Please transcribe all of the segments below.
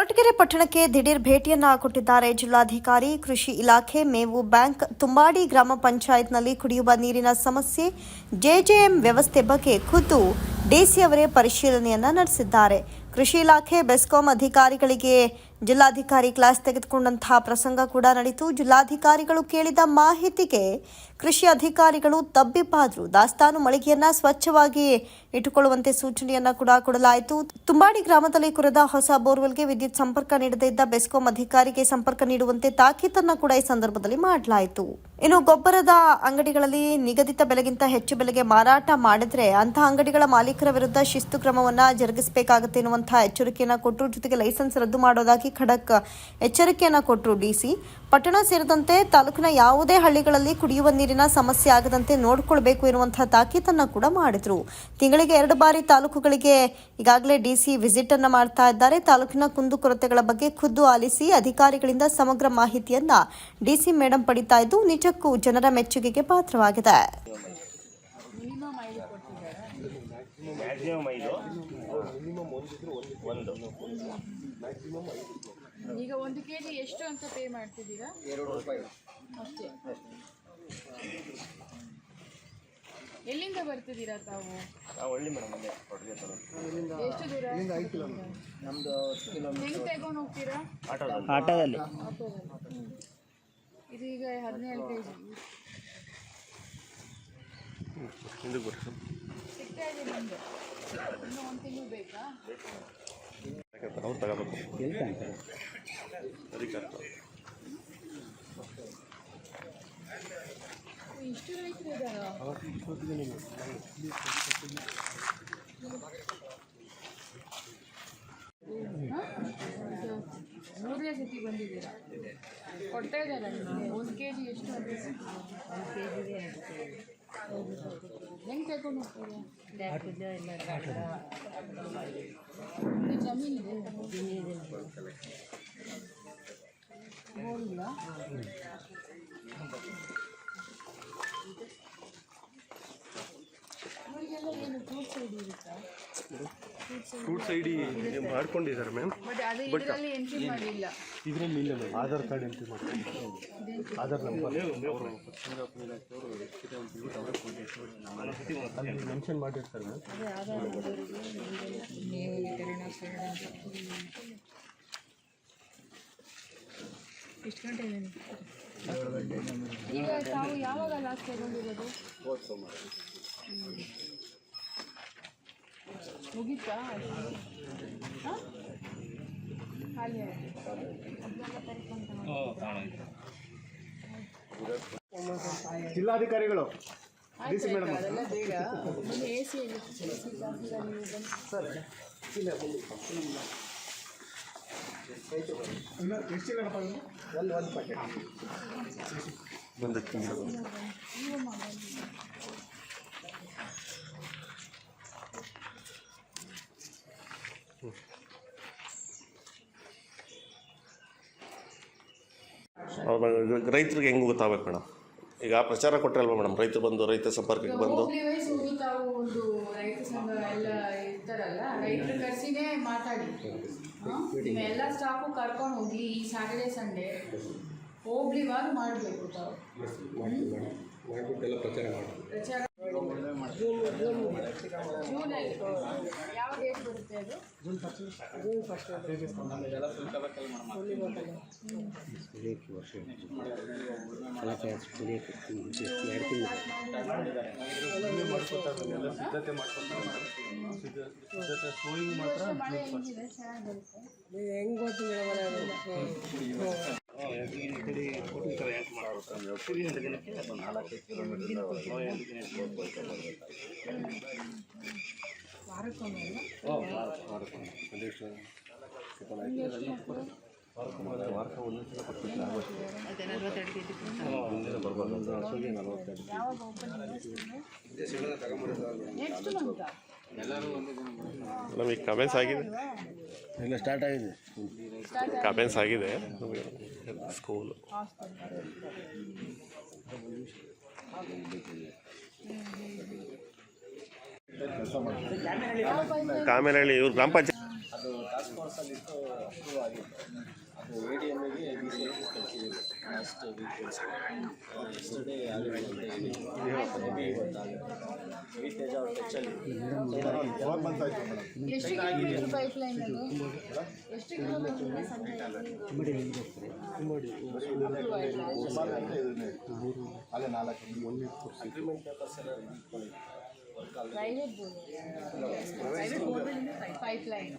ಕೊರಟಗೆರೆ ಪಟ್ಟಣಕ್ಕೆ ದಿಢೀರ್ ಭೇಟಿಯನ್ನ ಕೊಟ್ಟಿದ್ದಾರೆ ಜಿಲ್ಲಾಧಿಕಾರಿ. ಕೃಷಿ ಇಲಾಖೆ, ಮೇವು ಬ್ಯಾಂಕ್, ತುಂಬಾಡಿ ಗ್ರಾಮ ಪಂಚಾಯತ್ನಲ್ಲಿ ಕುಡಿಯುವ ನೀರಿನ ಸಮಸ್ಯೆ, ಜೆಜೆಎಂ ವ್ಯವಸ್ಥೆ ಬಗ್ಗೆ ಖುದ್ದು ಡಿಸಿ ಅವರೇ ಪರಿಶೀಲನೆಯನ್ನ ನಡೆಸಿದ್ದಾರೆ. ಕೃಷಿ ಇಲಾಖೆ, ಬೆಸ್ಕಾಂ ಅಧಿಕಾರಿಗಳಿಗೆ ಜಿಲ್ಲಾಧಿಕಾರಿ ಕ್ಲಾಸ್ ತೆಗೆದುಕೊಂಡಂತಹ ಪ್ರಸಂಗ ಕೂಡ ನಡೆಯಿತು. ಜಿಲ್ಲಾಧಿಕಾರಿಗಳು ಕೇಳಿದ ಮಾಹಿತಿಗೆ ಕೃಷಿ ಅಧಿಕಾರಿಗಳು ತಬ್ಬಿಬ್ಬಾದರು. ದಾಸ್ತಾನು ಮಳಿಗೆಯನ್ನ ಸ್ವಚ್ಛವಾಗಿ ಇಟ್ಟುಕೊಳ್ಳುವಂತೆ ಸೂಚನೆಯನ್ನ ಕೂಡ ಕೊಡಲಾಯಿತು. ತುಂಬಾಡಿ ಗ್ರಾಮದಲ್ಲಿ ಕೊರೆದ ಹೊಸ ಬೋರ್ವೆಲ್ಗೆ ವಿದ್ಯುತ್ ಸಂಪರ್ಕ ನೀಡದೇ ಇದ್ದ ಬೆಸ್ಕಾಂ ಅಧಿಕಾರಿಗೆ ಸಂಪರ್ಕ ನೀಡುವಂತೆ ತಾಕೀತನ್ನ ಕೂಡ ಈ ಸಂದರ್ಭದಲ್ಲಿ ಮಾಡಲಾಯಿತು. ಇನ್ನು ಗೊಬ್ಬರದ ಅಂಗಡಿಗಳಲ್ಲಿ ನಿಗದಿತ ಬೆಲೆಗಿಂತ ಹೆಚ್ಚು ಬೆಲೆಗೆ ಮಾರಾಟ ಮಾಡಿದ್ರೆ ಅಂತಹ ಅಂಗಡಿಗಳ ಮಾಲೀಕರ ವಿರುದ್ಧ ಶಿಸ್ತು ಕ್ರಮವನ್ನ ಜರುಗಿಸಬೇಕಾಗುತ್ತೆ ಎನ್ನುವಂತಹ ಎಚ್ಚರಿಕೆಯನ್ನ ಕೊಟ್ಟರು. ಜೊತೆಗೆ ಲೈಸೆನ್ಸ್ ರದ್ದು ಮಾಡೋದಾಗಿ ಖಡಕ್ ಎಚ್ಚರಿಕೆಯನ್ನ ಕೊಟ್ಟರು ಡಿಸಿ. ಪಟ್ಟಣ ಸೇರಿದಂತೆ ತಾಲೂಕಿನ ಯಾವುದೇ ಹಳ್ಳಿಗಳಲ್ಲಿ ಕುಡಿಯುವ ನೀರಿನ ಸಮಸ್ಯೆ ಆಗದಂತೆ ನೋಡಿಕೊಳ್ಳಬೇಕು ಎನ್ನುವಂತಹ ತಾಕೀತನ್ನ ಕೂಡ ಮಾಡಿದ್ರು. ತಿಂಗಳಿಗೆ 2 ಬಾರಿ ತಾಲೂಕುಗಳಿಗೆ ಈಗಾಗಲೇ ಡಿಸಿ ವಿಸಿಟ್ ಅನ್ನ ಮಾಡ್ತಾ ಇದ್ದಾರೆ. ತಾಲೂಕಿನ ಕುಂದುಕೊರತೆಗಳ ಬಗ್ಗೆ ಖುದ್ದು ಆಲಿಸಿ ಅಧಿಕಾರಿಗಳಿಂದ ಸಮಗ್ರ ಮಾಹಿತಿಯನ್ನ ಡಿಸಿ ಮೇಡಂ ಪಡಿತಾ ಇದ್ದು ನಿಜಕ್ಕೂ ಜನರ ಮೆಚ್ಚುಗೆಗೆ ಪಾತ್ರವಾಗಿದೆ. ಈಗ 1 kg ಎಷ್ಟು ಅಂತ ಪೇ ಮಾಡ್ತಿದ್ದೀರಾ? 2 ರೂಪಾಯಿ ಅಷ್ಟೇ. ಎಲ್ಲಿಂದ ಬರ್ತಿದ್ದೀರಾ ತಾವು? ಒಳ್ಳೆ ಮೇಡಮ್ ಅಲ್ಲೇ ಕೊಟ್ಟಿಗೆ ತರ. ಎಷ್ಟು ದೂರ? ಇಲ್ಲಿಂದ 5 ಕಿಲೋಮೀಟರ್. ನಮ್ದು 10 ಕಿಲೋಮೀಟರ್. ಹೆಂಗೆ ತಗೊಂಡು ಹೋಗ್ತೀರಾ? ಆಟೋದಲ್ಲಿ. ಇದು ಈಗ 17 kg. ಸಿಗ್ತಾ ಇದೆ ನಿಮ್ಗೆ? ಇನ್ನೂ 1 ತಿಂಗಳು ಬೇಕಾ? ಅವ್ರು ತಗೋಬೇಕು. ಎಲ್ಲಿ ಕಾಣ್ತಾರೆ? ಇಷ್ಟು ರೈತರು ಇದ್ದಾರಾ? ಮೂರನೇ ಸತಿ ಬಂದಿದ್ದೀರಾ? ಕೊಡ್ತಾ ಇದ್ದಾರಾ ನಿಮಗೆ? 1 kg ಎಷ್ಟು ಅಂತ? 1 kg ಹೆಂಗೆ ತಗೊಂಡು ಹೋಗ್ತಾರೆ? ಜಮೀನಿದೆ ಹೋಗಿಲ್ಲ. ಅವರಿಗೆಲ್ಲ ಏನು ಫ್ರೂಟ್ಸ್ ಐಡಿ ಇರುತ್ತಾ? ಫ್ರೂಟ್ಸ್ ಐಡಿ ಮಾಡ್ಕೊಂಡಿದ್ದಾರೆ ಮ್ಯಾಮ್. ಬಟ್ ಅದೇ ಇದರಲ್ಲಿ ಎಂಟ್ರಿ ಮಾಡಲಿಲ್ಲ. ಇದರಲ್ಲಿ ಇಲ್ಲ ಮ್ಯಾಮ್. ಆಧಾರ್ ಕಾರ್ಡ್ ಎಂಟ್ರಿ ಮಾಡ್ಕೊಂಡಿದ್ದಾರೆ. ಆಧಾರ್ ನಂಬರ್ ಅಲ್ಲಿ ಮೆನ್ಷನ್ ಮಾಡಿರ್ತಾರೆ ಮ್ಯಾಮ್. ಅದೇ ಆಧಾರ್ ನಂಬರಿಗೆ ನೀವು ವಿತರಣಾ ಕಾರ್ಡ್ ಎಷ್ಟು ಗಂಟೆ? ಈಗ ತಾವು ಯಾವಾಗ ಲಾಸ್ಟ್ ತಗೊಂಡಿರೋದು? ಮುಗೀತಾ? ಖಾಲಿ ಜಿಲ್ಲಾಧಿಕಾರಿಗಳು ಅದೆಲ್ಲ ಬೇಡ. ಮೊನ್ನೆ ಎ ಸಿ ಸರ್ ಇಲ್ಲ ಎಷ್ಟು ಒಂದು ಪ್ಯಾಕೆಟ್ ರೈತರಿಗೆ ಹೆಂಗೆ ಗೊತ್ತಾಗಬೇಕು ಮೇಡಮ್? ಈಗ ಪ್ರಚಾರ ಕೊಟ್ಟರಲ್ವ ಮೇಡಮ್, ರೈತರು ಬಂದು ರೈತ ಸಂಪರ್ಕಕ್ಕೆ ಬಂದು ತಾವು ಒಂದು ರೈತ ಸಂಘ ಎಲ್ಲ ಇರ್ತಾರಲ್ಲ, ರೈತರು ಕರೆಸಿನೇ ಮಾತಾಡಿ. ನಿಮ್ಮ ಎಲ್ಲ ಸ್ಟಾಫು ಕರ್ಕೊಂಡು ಹೋಗಿ ಈ ಸ್ಯಾಟರ್ಡೆ ಸಂಡೇ ಹೋಗ್ಲಿವಾರು ಮಾಡಬೇಕು ತಾವು. ಮಾಡಿಬಿಟ್ಟೆಲ್ಲ ಪ್ರಚಾರ ಮಾಡಿ. ಪ್ರಚಾರ ಜೂನಲ್ಲಿ ಯಾವ ಡೇಟ್ ಬರುತ್ತೆ ಅದು? June first. ಸಿದ್ಧತೆ ಸೋಯಿಂಗ್ ಮಾತ್ರ ಹೆಂಗೆ ಗೊತ್ತು ನಮಗೆ ಕಮೆನ್ಸ್ ಆಗಿದೆ, ಎಲ್ಲ ಸ್ಟಾರ್ಟ್ ಆಗಿದೆ. ಕಮೆನ್ಸ್ ಆಗಿದೆ ಸ್ಕೂಲು. ಕಾಮೇನಹಳ್ಳಿ ಇವ್ರು ಗ್ರಾಮ ಪಂಚಾಯತ್ ಅದು ಟಾಸ್ಕ್ ಫೋರ್ಸಲ್ಲಿಟ್ಟು ಅಪ್ರೂವ್ ಆಗಿತ್ತು. ಅದು ಎ ಡಿ ಎಮ್ಗೆ ಬಿ ಸಿ ಎಫ್ ಕಳಿಸಿದ್ದೀವಿ ಲಾಸ್ಟ್ ವೀಕ್. ಎಸ್ಟರ್ಡೇ ಆಗಿಲ್ಲ ಅಂತ ಹೇಳಿ ಮೇಬಿ ಇವತ್ತಾಗುತ್ತೆ. ತೇಜ ಅವ್ರ ಟಚಲ್ಲಿ ಯಾವಾಗ ಬಂತಾಯ್ತು ಮೇಡಮ್? ಎಷ್ಟು ಕಿಲೋಮೀಟರ್ ಪೈಪ್ ಲೈನ್ ಅದು? ಎಷ್ಟು ಕಿಲೋಮೀಟರ್ ಅಲ್ಲೇ 4 ಅಗ್ರಿಮೆಂಟ್ ಪೇಪರ್ಸ್ ಎಲ್ಲ ಇಟ್ಕೊಂಡಿದ್ವಿ. Work all private borewell pipeline.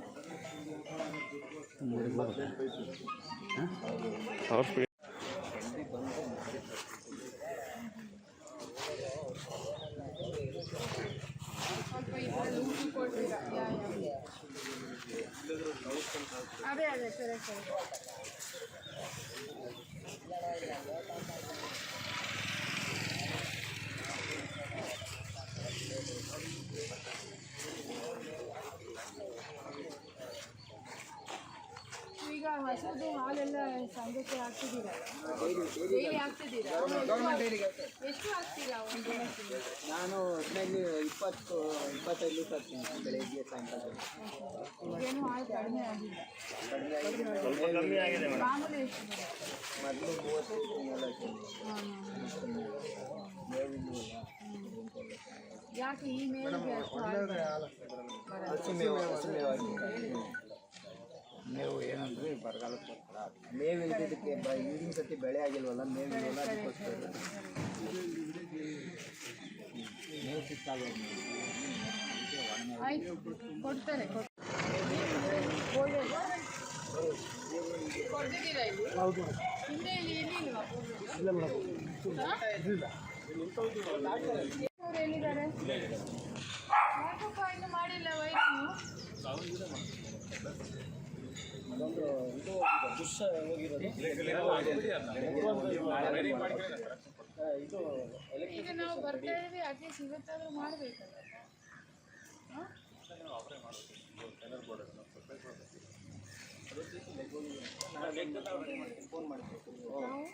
ಅವ್ರ ಸ್ವಲ್ಪ ಇದರಲ್ಲಿ ಉಪ್ಪು ಕೊಡ್ತೀರಾ? ಅದೇ ಕರೆಕ್ಟ್. ಈಗ ಹಸುದು ಹಾಲೆಲ್ಲ ಸಂಜೆಗೆ ಹಾಕ್ತಿದ್ದೀರಾ? ಡೈಲಿ ಹಾಕ್ತಿದ್ದೀರಾ? ಎಷ್ಟು ಹಾಕ್ತೀರಾ ಒಂದು ದಿನಕ್ಕೆ? ನಾನು ಒಟ್ಟಿನಲ್ಲಿ 20-25 ಲೀಟರ್ ಹಾಕ್ತೀನಿ ಬೆಳಗ್ಗೆ ಸಾಯಂಕಾಲ. ಈಗೇನು ಹಾಲು ಕಡಿಮೆ ಆಗಿಲ್ಲ. ಕಮ್ಮಿ ಆಗಿದೆ ಮೇಡಮ್. ಮಾಮೂಲಿ ಎಷ್ಟು ಬರುತ್ತೆ? ಮೊದಲು 30 ಮೇವಿನ ಯಾಕೆ ಈ ಮೇವಿಗೆ ಅಷ್ಟು ಹಾಲು ಬರಲ್ಲ? ಹಸಿಮೇವಾಗಿ ಮೇವು ಏನಂದ್ರೆ ಬರಗಾಲಕ್ಕೆ ಬರ್ತಾರೆ. ಮೇವು ಇಲ್ದಿದ್ದಕ್ಕೆ ಈಗಿನ ಸತಿ ಬೆಳೆ ಆಗಿಲ್ವಲ್ಲ, ಮೇವಿಲ್ವಲ್ಲ, ಅದಕ್ಕೋಸ್ಕರ ಮೇವು ಸಿಕ್ಕಾಗ ಆಯ್ತು ಕೊಡ್ತಾರೆ. ಕೊಡ್ತಿದ್ದೀರಾ ಇಲ್ಲಿ? ಹೌದು ಹಿಂದೆ ಇಲ್ಲಿ ಇರಲಿಲ್ವಾ? ಇಲ್ಲ ಮೇಡಮ್, ಇರಲಿಲ್ಲ. ಅವ್ರು ಎಲ್ಲಿದ್ದಾರೆ? ಯಾಕಪ್ಪ ಇನ್ನೂ ಮಾಡಿಲ್ಲ ವೈದ್ಯನು? ಅದೊಂದು ಇದು ಬುಷ್ ಹೋಗಿರೋದು ಇದು ಈಗ ನಾವು ಬರ್ತಾ ಇದ್ದೀವಿ, ಅಟ್ಲೀಸ್ಟ್ ಇವತ್ತಾದರೂ ಮಾಡಬೇಕಲ್ಲ. ಫೋನ್ ಮಾಡಬೇಕು. ನಾವು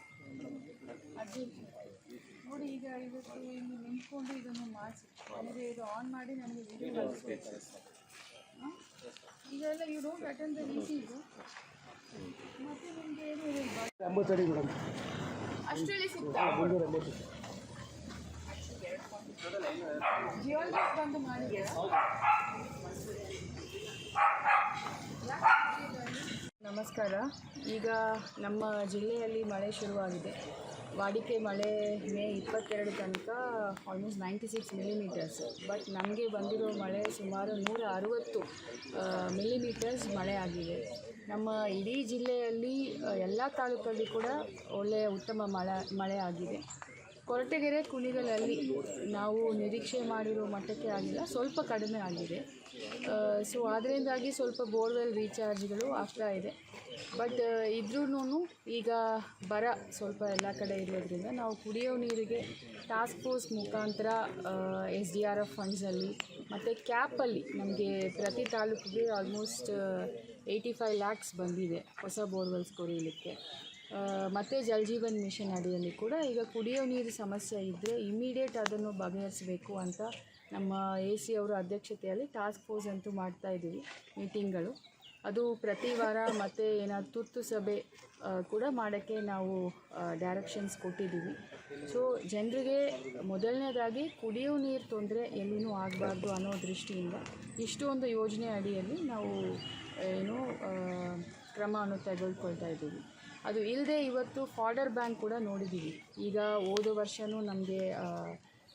ಅರ್ಜೆಂಟ್ ನೋಡಿ. ಈಗ ಇವತ್ತು ಇಲ್ಲಿ ನಿಂತ್ಕೊಂಡು ಇದನ್ನು ಮಾಡಿಸಿ ನನಗೆ ಇದು ಆನ್ ಮಾಡಿ ನನಗೆ ವಿಡಿಯೋ ಕಳಿಸ್ಬೇಕು. ಇದೆಲ್ಲ you don't attend the meeting. ಮತ್ತು ನಿಮಗೆ ಏನು ಇರಲ್ವಾ? 80 ಅಡಿ ಮೇಡಮ್. ಅಷ್ಟರಲ್ಲಿ ಸಿಗ್ತಾ ಜಿಯಾಲಜಿಸ್ಟ್ ಬಂದು ಮಾಡಿದೆ. ನಮಸ್ಕಾರ. ಈಗ ನಮ್ಮ ಜಿಲ್ಲೆಯಲ್ಲಿ ಮಳೆ ಶುರುವಾಗಿದೆ. ವಾಡಿಕೆ ಮಳೆ ಮೇ 22 ತನಕ ಆಲ್ಮೋಸ್ಟ್ 96 ಮಿಲಿಮೀಟರ್ಸ್. ಬಟ್ ನಮಗೆ ಬಂದಿರೋ ಮಳೆ ಸುಮಾರು 160 ಮಿಲಿಮೀಟರ್ಸ್ ಮಳೆ ಆಗಿದೆ. ನಮ್ಮ ಇಡೀ ಜಿಲ್ಲೆಯಲ್ಲಿ ಎಲ್ಲ ತಾಲೂಕಲ್ಲಿ ಕೂಡ ಒಳ್ಳೆಯ ಉತ್ತಮ ಮಳೆ ಆಗಿದೆ. ಕೊರಟಗೆರೆ ಕುಣಿಗಲಲ್ಲಿ ನಾವು ನಿರೀಕ್ಷೆ ಮಾಡಿರೋ ಮಟ್ಟಕ್ಕೆ ಆಗಿಲ್ಲ, ಸ್ವಲ್ಪ ಕಡಿಮೆ ಆಗಿದೆ. ಸೊ ಅದರಿಂದಾಗಿ ಸ್ವಲ್ಪ ಬೋರ್ವೆಲ್ ರೀಚಾರ್ಜ್ಗಳು ಆಗ್ತಾ ಇದೆ. ಬಟ್ ಇದ್ರೂ ಈಗ ಬರ ಸ್ವಲ್ಪ ಎಲ್ಲ ಕಡೆ ಇರೋದ್ರಿಂದ ನಾವು ಕುಡಿಯೋ ನೀರಿಗೆ ಟಾಸ್ಕ್ ಫೋರ್ಸ್ ಮುಖಾಂತರ SDRF ಫಂಡ್ಸಲ್ಲಿ ಮತ್ತು ಕ್ಯಾಪಲ್ಲಿ ನಮಗೆ ಪ್ರತಿ ತಾಲೂಕಿಗೆ ಆಲ್ಮೋಸ್ಟ್ 85 ಲ್ಯಾಕ್ಸ್ ಬಂದಿದೆ ಹೊಸ ಬೋರ್ವೆಲ್ಸ್ ಕೊರೆಯಲಿಕ್ಕೆ. ಮತ್ತು ಜಲ್ ಜೀವನ್ ಮಿಷನ್ ಅಡಿಯಲ್ಲಿ ಕೂಡ ಈಗ ಕುಡಿಯೋ ನೀರು ಸಮಸ್ಯೆ ಇದ್ದರೆ ಇಮ್ಮಿಡಿಯೇಟ್ ಅದನ್ನು ಬಗೆಹರಿಸಬೇಕು ಅಂತ ನಮ್ಮ AC ಅವರ ಅಧ್ಯಕ್ಷತೆಯಲ್ಲಿ ಟಾಸ್ಕ್ ಫೋರ್ಸ್ ಅಂತೂ ಮಾಡ್ತಾಯಿದ್ದೀವಿ ಮೀಟಿಂಗ್ಗಳು. ಅದು ಪ್ರತಿ ವಾರ ಮತ್ತು ಏನಾದ್ರು ತುರ್ತು ಸಭೆ ಕೂಡ ಮಾಡೋಕ್ಕೆ ನಾವು ಡೈರೆಕ್ಷನ್ಸ್ ಕೊಟ್ಟಿದ್ದೀವಿ. ಸೊ ಜನರಿಗೆ ಮೊದಲನೇದಾಗಿ ಕುಡಿಯೋ ನೀರು ತೊಂದರೆ ಎಲ್ಲಿನೂ ಆಗಬಾರ್ದು ಅನ್ನೋ ದೃಷ್ಟಿಯಿಂದ ಇಷ್ಟೊಂದು ಯೋಜನೆ ಅಡಿಯಲ್ಲಿ ನಾವು ಕ್ರಮವನ್ನು ತೆಗೆದುಕೊಳ್ತಾ ಇದ್ದೀವಿ. ಅದು ಇಲ್ಲದೆ ಇವತ್ತು ಫಾಡರ್ ಬ್ಯಾಂಕ್ ಕೂಡ ನೋಡಿದ್ದೀವಿ. ಈಗ ಹೋದ ವರ್ಷವೂ ನಮಗೆ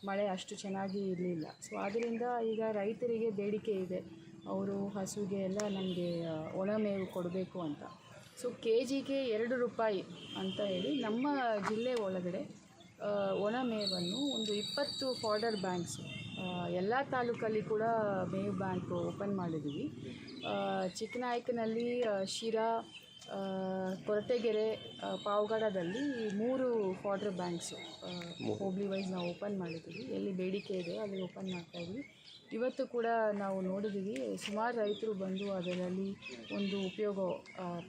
ಮಳೆ ಅಷ್ಟು ಚೆನ್ನಾಗಿ ಇರಲಿಲ್ಲ. ಸೊ ಆದ್ದರಿಂದ ಈಗ ರೈತರಿಗೆ ಬೇಡಿಕೆ ಇದೆ, ಅವರು ಹಸುಗೆ ಎಲ್ಲ ನಮಗೆ ಒಣಮೇವು ಕೊಡಬೇಕು ಅಂತ. ಸೊ KGಗೆ 2 ರೂಪಾಯಿ ಅಂತ ಹೇಳಿ ನಮ್ಮ ಜಿಲ್ಲೆ ಒಳಗಡೆ ಒಣಮೇವನ್ನು ಒಂದು 20 ಫಾಡರ್ ಬ್ಯಾಂಕ್ಸು ಎಲ್ಲ ತಾಲೂಕಲ್ಲಿ ಕೂಡ ಮೇವು ಬ್ಯಾಂಕ್ ಓಪನ್ ಮಾಡಿದ್ದೀವಿ. ಚಿಕ್ಕನಾಯಕನಲ್ಲಿ, ಶಿರಾ, ಕೊರಟಗೆರೆ, ಪಾವಗಡದಲ್ಲಿ 3 ಫಾಡರ್ ಬ್ಯಾಂಕ್ಸು ಹೋಬ್ಳಿ ವೈಸ್ ನಾವು ಓಪನ್ ಮಾಡಿದ್ದೀವಿ. ಎಲ್ಲಿ ಬೇಡಿಕೆ ಇದೆ ಅಲ್ಲಿ ಓಪನ್ ಮಾಡ್ತಾಯಿದ್ವಿ. ಇವತ್ತು ಕೂಡ ನಾವು ನೋಡಿದ್ದೀವಿ, ಸುಮಾರು ರೈತರು ಬಂದು ಅದರಲ್ಲಿ ಒಂದು ಉಪಯೋಗ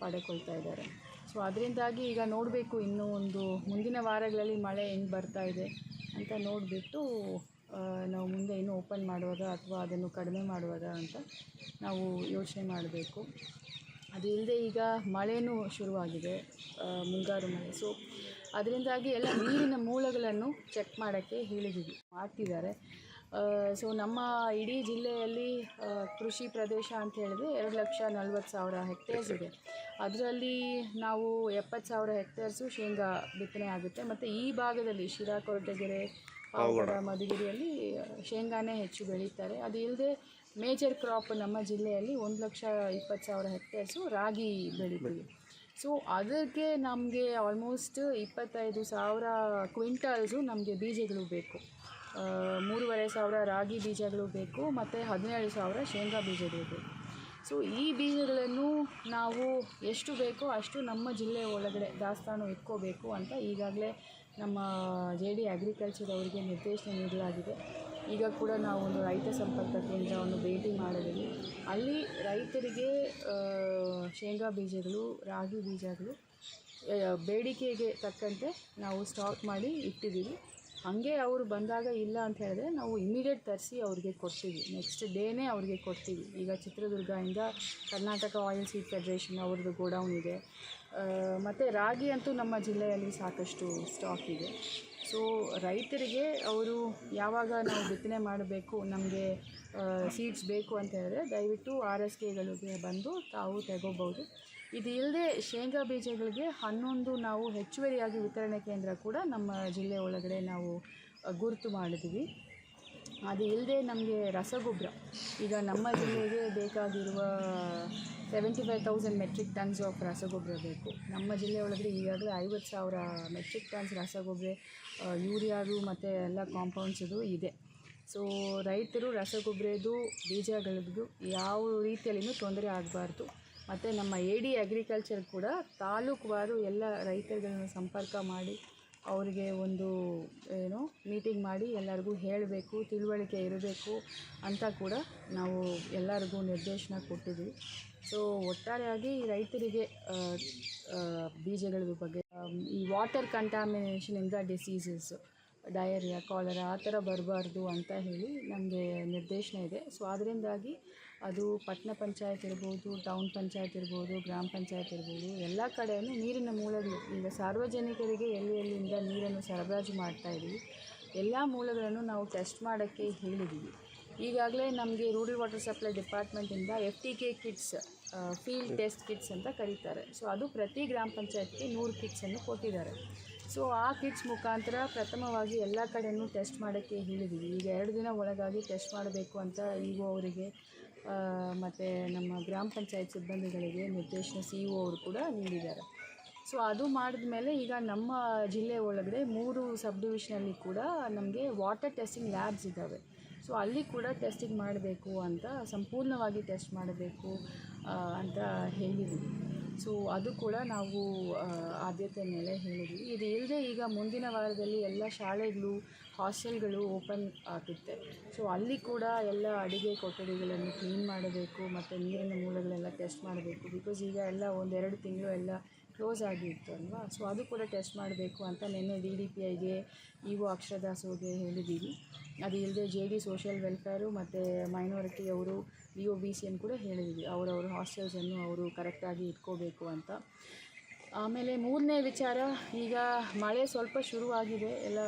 ಪಡೆಕೊಳ್ತಾ ಇದ್ದಾರೆ. ಸೊ ಅದರಿಂದಾಗಿ ಈಗ ನೋಡಬೇಕು, ಇನ್ನೂ ಒಂದು ಮುಂದಿನ ವಾರಗಳಲ್ಲಿ ಮಳೆ ಹೆಂಗೆ ಬರ್ತಾ ಇದೆ ಅಂತ ನೋಡಿಬಿಟ್ಟು ನಾವು ಮುಂದೆ ಇನ್ನೂ ಓಪನ್ ಮಾಡುವಾಗ ಅಥವಾ ಅದನ್ನು ಕಡಿಮೆ ಮಾಡುವಾಗ ಅಂತ ನಾವು ಯೋಚನೆ ಮಾಡಬೇಕು. ಅದು ಇಲ್ಲದೆ ಈಗ ಮಳೆನೂ ಶುರುವಾಗಿದೆ, ಮುಂಗಾರು ಮಳೆ. ಸೊ ಅದರಿಂದಾಗಿ ಎಲ್ಲ ನೀರಿನ ಮೂಲಗಳನ್ನು ಚೆಕ್ ಮಾಡೋಕ್ಕೆ ಹೇಳಿದ್ದೀವಿ, ಮಾಡ್ತಿದ್ದಾರೆ. ಸೊ ನಮ್ಮ ಇಡೀ ಜಿಲ್ಲೆಯಲ್ಲಿ ಕೃಷಿ ಪ್ರದೇಶ ಅಂತ ಹೇಳಿದ್ರೆ 2,40,000 ಹೆಕ್ಟೇರ್ಸ್ ಇದೆ. ಅದರಲ್ಲಿ ನಾವು 70,000 ಹೆಕ್ಟೇರ್ಸು ಶೇಂಗಾ ಬಿತ್ತನೆ ಆಗುತ್ತೆ. ಮತ್ತು ಈ ಭಾಗದಲ್ಲಿ ಶಿರಾ, ಕೊರಟಗೆರೆ, ಪಾವಗಡ, ಮಧುಗಿರಿಯಲ್ಲಿ ಶೇಂಗಾನೇ ಹೆಚ್ಚು ಬೆಳೀತಾರೆ. ಅದು ಇಲ್ಲದೆ ಮೇಜರ್ ಕ್ರಾಪ್ ನಮ್ಮ ಜಿಲ್ಲೆಯಲ್ಲಿ 1,20,000 ಹೆಕ್ಟೇರ್ಸು ರಾಗಿ ಬೆಳಿತೀವಿ. ಸೊ ಅದಕ್ಕೆ ನಮಗೆ ಆಲ್ಮೋಸ್ಟ್ 25,000 ಕ್ವಿಂಟಲ್ಸು ನಮಗೆ ಬೀಜಗಳು ಬೇಕು. 3,500 ರಾಗಿ ಬೀಜಗಳು ಬೇಕು ಮತ್ತು 17,000 ಶೇಂಗಾ ಬೀಜಗಳು ಬೇಕು. ಸೊ ಈ ಬೀಜಗಳನ್ನು ನಾವು ಎಷ್ಟು ಬೇಕೋ ಅಷ್ಟು ನಮ್ಮ ಜಿಲ್ಲೆ ಒಳಗಡೆ ದಾಸ್ತಾನು ಇಟ್ಕೋಬೇಕು ಅಂತ ಈಗಾಗಲೇ ನಮ್ಮ JD ಅಗ್ರಿಕಲ್ಚರ್ ಅವರಿಗೆ ನಿರ್ದೇಶನ ನೀಡಲಾಗಿದೆ. ಈಗ ಕೂಡ ನಾವು ಒಂದು ರೈತ ಸಂಪರ್ಕ ಕೇಂದ್ರವನ್ನು ಭೇಟಿ ಮಾಡಿದ್ದೀವಿ. ಅಲ್ಲಿ ರೈತರಿಗೆ ಶೇಂಗಾ ಬೀಜಗಳು, ರಾಗಿ ಬೀಜಗಳು ಬೇಡಿಕೆಗೆ ತಕ್ಕಂತೆ ನಾವು ಸ್ಟಾಕ್ ಮಾಡಿ ಇಟ್ಟಿದ್ದೀವಿ. ಹಾಗೆ ಅವರು ಬಂದಾಗ ಇಲ್ಲ ಅಂತ ಹೇಳಿದ್ರೆ ನಾವು ಇಮಿಡಿಯೇಟ್ ತರಿಸಿ ಅವ್ರಿಗೆ ಕೊಡ್ತೀವಿ, ನೆಕ್ಸ್ಟ್ ಡೇನೇ ಅವ್ರಿಗೆ ಕೊಡ್ತೀವಿ. ಈಗ ಚಿತ್ರದುರ್ಗದಿಂದ ಕರ್ನಾಟಕ ಆಯಿಲ್ ಸೀಡ್ ಫೆಡರೇಷನ್ ಅವ್ರದ್ದು ಗೋಡೌನ್ ಇದೆ. ಮತ್ತು ರಾಗಿ ಅಂತೂ ನಮ್ಮ ಜಿಲ್ಲೆಯಲ್ಲಿ ಸಾಕಷ್ಟು ಸ್ಟಾಕ್ ಇದೆ. ಸೊ ರೈತರಿಗೆ ಅವರು ಯಾವಾಗ ನಾವು ಬಿತ್ತನೆ ಮಾಡಬೇಕು, ನಮಗೆ ಸೀಡ್ಸ್ ಬೇಕು ಅಂತ ಹೇಳಿದ್ರೆ ದಯವಿಟ್ಟು RSKಗಳಿಗೆ ಬಂದು ತಾವು ತಗೋಬೋದು. ಇದು ಇಲ್ಲದೆ ಶೇಂಗಾ ಬೀಜಗಳಿಗೆ 11 ನಾವು ಹೆಚ್ಚುವರಿಯಾಗಿ ವಿತರಣೆ ಕೇಂದ್ರ ಕೂಡ ನಮ್ಮ ಜಿಲ್ಲೆ ಒಳಗಡೆ ನಾವು ಗುರುತು ಮಾಡಿದ್ವಿ. ಅದು ಇಲ್ಲದೆ ನಮಗೆ ರಸಗೊಬ್ಬರ, ಈಗ ನಮ್ಮ ಜಿಲ್ಲೆಗೆ ಬೇಕಾಗಿರುವ 75,000 ಮೆಟ್ರಿಕ್ ಟನ್ಸ್ ಆಫ್ ರಸಗೊಬ್ಬರ ಬೇಕು. ನಮ್ಮ ಜಿಲ್ಲೆ ಒಳಗಡೆ ಈಗಾಗಲೇ 50,000 ಮೆಟ್ರಿಕ್ ಟನ್ಸ್ ರಸಗೊಬ್ಬರ, ಯೂರಿಯಾದು ಮತ್ತು ಎಲ್ಲ ಕಾಂಪೌಂಡ್ಸದು ಇದೆ. ಸೊ ರೈತರು ರಸಗೊಬ್ಬರದ್ದು, ಬೀಜಗಳದ್ದು ಯಾವ ರೀತಿಯಲ್ಲಿಯೂ ತೊಂದರೆ ಆಗಬಾರ್ದು. ಮತ್ತು ನಮ್ಮ AD ಅಗ್ರಿಕಲ್ಚರ್ ಕೂಡ ತಾಲೂಕುವಾರು ಎಲ್ಲ ರೈತರುಗಳನ್ನು ಸಂಪರ್ಕ ಮಾಡಿ ಅವರಿಗೆ ಒಂದು ಮೀಟಿಂಗ್ ಮಾಡಿ ಎಲ್ಲರಿಗೂ ಹೇಳಬೇಕು, ತಿಳುವಳಿಕೆ ಇರಬೇಕು ಅಂತ ಕೂಡ ನಾವು ಎಲ್ಲರಿಗೂ ನಿರ್ದೇಶನ ಕೊಟ್ಟಿದ್ವಿ. ಸೊ ಒಟ್ಟಾರೆಯಾಗಿ ರೈತರಿಗೆ ಬೀಜಗಳ ಬಗ್ಗೆ, ಈ ವಾಟರ್ ಕಂಟಾಮಿನೇಷನಿಂದ ಡಿಸೀಸಸ್, ಡಯರಿಯಾ, ಕಾಲರಾ ಆ ಥರ ಬರಬಾರ್ದು ಅಂತ ಹೇಳಿ ನಮಗೆ ನಿರ್ದೇಶನ ಇದೆ. ಸೊ ಅದರಿಂದಾಗಿ ಅದು ಪಟ್ಟಣ ಪಂಚಾಯತ್ ಇರ್ಬೋದು, ಟೌನ್ ಪಂಚಾಯತ್ ಇರ್ಬೋದು, ಗ್ರಾಮ ಪಂಚಾಯತ್ ಇರ್ಬೋದು, ಎಲ್ಲ ಕಡೆಯೂ ನೀರಿನ ಮೂಲಗಳು, ಈಗ ಸಾರ್ವಜನಿಕರಿಗೆ ಎಲ್ಲಿಂದ ನೀರನ್ನು ಸರಬರಾಜು ಮಾಡ್ತಾಯಿದ್ದೀವಿ, ಎಲ್ಲ ಮೂಲಗಳನ್ನು ನಾವು ಟೆಸ್ಟ್ ಮಾಡೋಕ್ಕೆ ಹೇಳಿದ್ದೀವಿ. ಈಗಾಗಲೇ ನಮಗೆ ರೂರಲ್ ವಾಟರ್ ಸಪ್ಲೈ ಡಿಪಾರ್ಟ್ಮೆಂಟಿಂದ FTK kits, field test kits ಅಂತ ಕರೀತಾರೆ. ಸೊ ಅದು ಪ್ರತಿ ಗ್ರಾಮ ಪಂಚಾಯತ್ಗೆ 100 ಕಿಟ್ಸನ್ನು ಕೊಟ್ಟಿದ್ದಾರೆ. ಸೊ ಆ ಕಿಟ್ಸ್ ಮುಖಾಂತರ ಪ್ರಥಮವಾಗಿ ಎಲ್ಲ ಕಡೆಯೂ ಟೆಸ್ಟ್ ಮಾಡೋಕ್ಕೆ ಹೇಳಿದ್ದೀವಿ. ಈಗ 2 ದಿನ ಒಳಗಾಗಿ ಟೆಸ್ಟ್ ಮಾಡಬೇಕು ಅಂತ EO ಅವರಿಗೆ ಮತ್ತು ನಮ್ಮ ಗ್ರಾಮ ಪಂಚಾಯತ್ ಸಿಬ್ಬಂದಿಗಳಿಗೆ ನಿರ್ದೇಶನ CO ಅವರು ಕೂಡ ನೀಡಿದ್ದಾರೆ. ಸೊ ಅದು ಮಾಡಿದ ಮೇಲೆ ಈಗ ನಮ್ಮ ಜಿಲ್ಲೆ ಒಳಗಡೆ 3 ಸಬ್ ಡಿವಿಷನಲ್ಲಿ ಕೂಡ ನಮಗೆ ವಾಟರ್ ಟೆಸ್ಟಿಂಗ್ ಲ್ಯಾಬ್ಸ್ ಇದ್ದಾವೆ. ಸೊ ಅಲ್ಲಿ ಕೂಡ ಟೆಸ್ಟಿಂಗ್ ಮಾಡಬೇಕು ಅಂತ, ಸಂಪೂರ್ಣವಾಗಿ ಟೆಸ್ಟ್ ಮಾಡಬೇಕು ಅಂತ ಹೇಳಿದ್ದೀವಿ. ಸೊ ಅದು ಕೂಡ ನಾವು ಆದ್ಯತೆ ಮೇಲೆ ಹೇಳಿದ್ವಿ. ಇದು ಇಲ್ಲದೆ ಈಗ ಮುಂದಿನ ವಾರದಲ್ಲಿ ಎಲ್ಲ ಶಾಲೆಗಳು, ಹಾಸ್ಟೆಲ್ಗಳು ಓಪನ್ ಆಗುತ್ತೆ. ಸೊ ಅಲ್ಲಿ ಕೂಡ ಎಲ್ಲ ಅಡುಗೆ ಕೊಠಡಿಗಳನ್ನು ಕ್ಲೀನ್ ಮಾಡಬೇಕು ಮತ್ತು ನೀರಿನ ಮೂಲಗಳೆಲ್ಲ ಟೆಸ್ಟ್ ಮಾಡಬೇಕು. ಬಿಕಾಸ್ ಈಗ ಎಲ್ಲ 1-2 ತಿಂಗಳು ಎಲ್ಲ ಕ್ಲೋಸ್ ಆಗಿತ್ತು ಅಲ್ವಾ. ಸೊ ಅದು ಕೂಡ ಟೆಸ್ಟ್ ಮಾಡಬೇಕು ಅಂತ ನಿನ್ನೆ DDPIಗೆ, EO ಅಕ್ಷರದಾಸೋಗೆ ಹೇಳಿದ್ದೀವಿ. ಅದು ಇಲ್ಲದೆ JD ಸೋಷಿಯಲ್ ವೆಲ್ಫೇರು ಮತ್ತು ಮೈನಾರಿಟಿ ಅವರು, VOBCಯನ್ನು ಕೂಡ ಹೇಳಿದ್ದೀವಿ, ಅವರವ್ರ ಹಾಸ್ಟೆಲ್ಸನ್ನು ಅವರು ಕರೆಕ್ಟಾಗಿ ಇಟ್ಕೋಬೇಕು ಅಂತ. ಆಮೇಲೆ 3ನೇ ವಿಚಾರ, ಈಗ ಮಳೆ ಸ್ವಲ್ಪ ಶುರುವಾಗಿದೆ, ಎಲ್ಲ